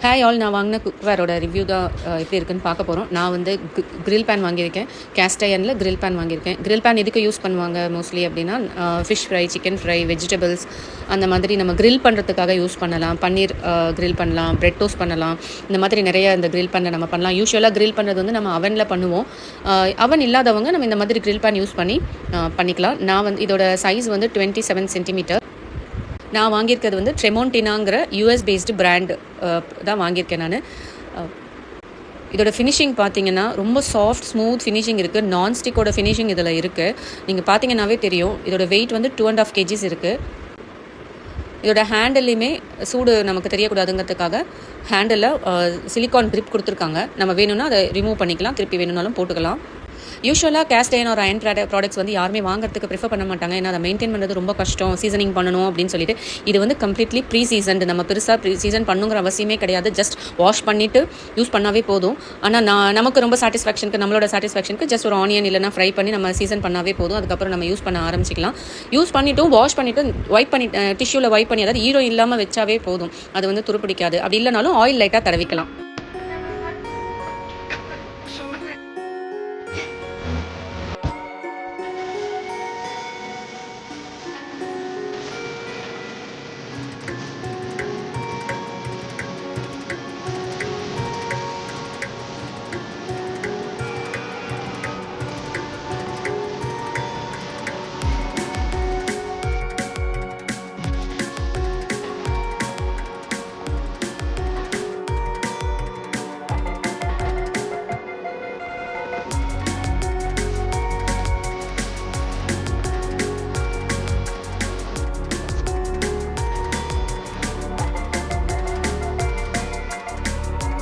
Hi all, நான் வாங்கின குக்வேரோட review தான் எப்படி இருக்குன்னு பார்க்க போகிறோம். நான் வந்து கிரில் பேன் வாங்கியிருக்கேன். கேஸ்ட் அயர்னில் கிரில் பேன் வாங்கியிருக்கேன். கிரில் பேன் எதுக்கு யூஸ் பண்ணுவாங்க மோஸ்ட்லி அப்படின்னா, fish fry, chicken fry, vegetables அந்த மாதிரி நம்ம கிரில் பண்ணுறதுக்காக யூஸ் பண்ணலாம். பன்னீர் கிரில் பண்ணலாம், பிரெட் டோஸ்ட் பண்ணலாம். இந்த மாதிரி நிறைய இந்த கிரில் பண்ண நம்ம பண்ணலாம். யூஸ்வலாக கிரில் பண்ணுறது வந்து நம்ம அவனில் பண்ணுவோம். அவன் இல்லாதவங்க நம்ம இந்த மாதிரி கிரில் பேன் யூஸ் பண்ணி பண்ணிக்கலாம். நான் வந்து இதோட சைஸ் வந்து 27 சென்டிமீட்டர். நான் வாங்கியிருக்கிறது வந்து ட்ரெமோன்டினாங்கிற யூஎஸ் பேஸ்டு பிராண்டு தான் வாங்கியிருக்கேன் நான். இதோட ஃபினிஷிங் பார்த்தீங்கன்னா ரொம்ப சாஃப்ட் ஸ்மூத் ஃபினிஷிங் இருக்குது. நான்ஸ்டிக்கோட ஃபினிஷிங் இதில் இருக்குது. நீங்கள் பார்த்தீங்கன்னாவே தெரியும். இதோட வெயிட் வந்து 2.5 kgs இருக்குது. இதோட ஹேண்டில்லையுமே சூடு நமக்கு தெரியக்கூடாதுங்கிறதுக்காக ஹேண்டில் சிலிக்கான் கிரிப் கொடுத்துருக்காங்க. நம்ம வேணும்னா அதை ரிமூவ் பண்ணிக்கலாம், திருப்பி வேணும்னாலும் போட்டுக்கலாம். யூஸ்வலாக கேஸ்ட் அயர்ன் ஒரு அயர்ன் ப்ராடக்ட்ஸ் வந்து யாருமே வாங்குறதுக்கு ப்ரிஃபர் பண்ண மாட்டாங்க. ஏன்னா அதை மெயின்டைன் பண்ணுறது ரொம்ப கஷ்டம், சீசனிங் பண்ணணும் அப்படின்னு சொல்லிட்டு. இது வந்து கம்ப்ளீட்லி ப்ரீ சீசன்டு. நம்ம பெருசாக சீசன் பண்ணுங்கிற அவசியமே கிடையாது. ஜஸ்ட் வாஷ் பண்ணிவிட்டு யூஸ் பண்ணாவே போதும். ஆனால் நமக்கு ரொம்ப நம்மளோட சாட்டிஸ்ஃபேக்ஷனுக்கு ஜஸ்ட் ஒரு ஆனியன் இல்லைனா ஃப்ரை பண்ணி நம்ம சீசன் பண்ணாவே போதும். அதுக்கப்புறம் நம்ம யூஸ் பண்ண ஆரம்பிச்சிக்கலாம். யூஸ் பண்ணிவிட்டு வாஷ் பண்ணிவிட்டு வைப் பண்ணி டிஷ்யூவில் வைப் பண்ணி, அதாவது ஈரம் இல்லாமல் வச்சாவே போதும். அது வந்து துருப்பிடிக்காது. அப்படி இல்லைனாலும் ஆயில் லைட்டாக தடவிக்கலாம்.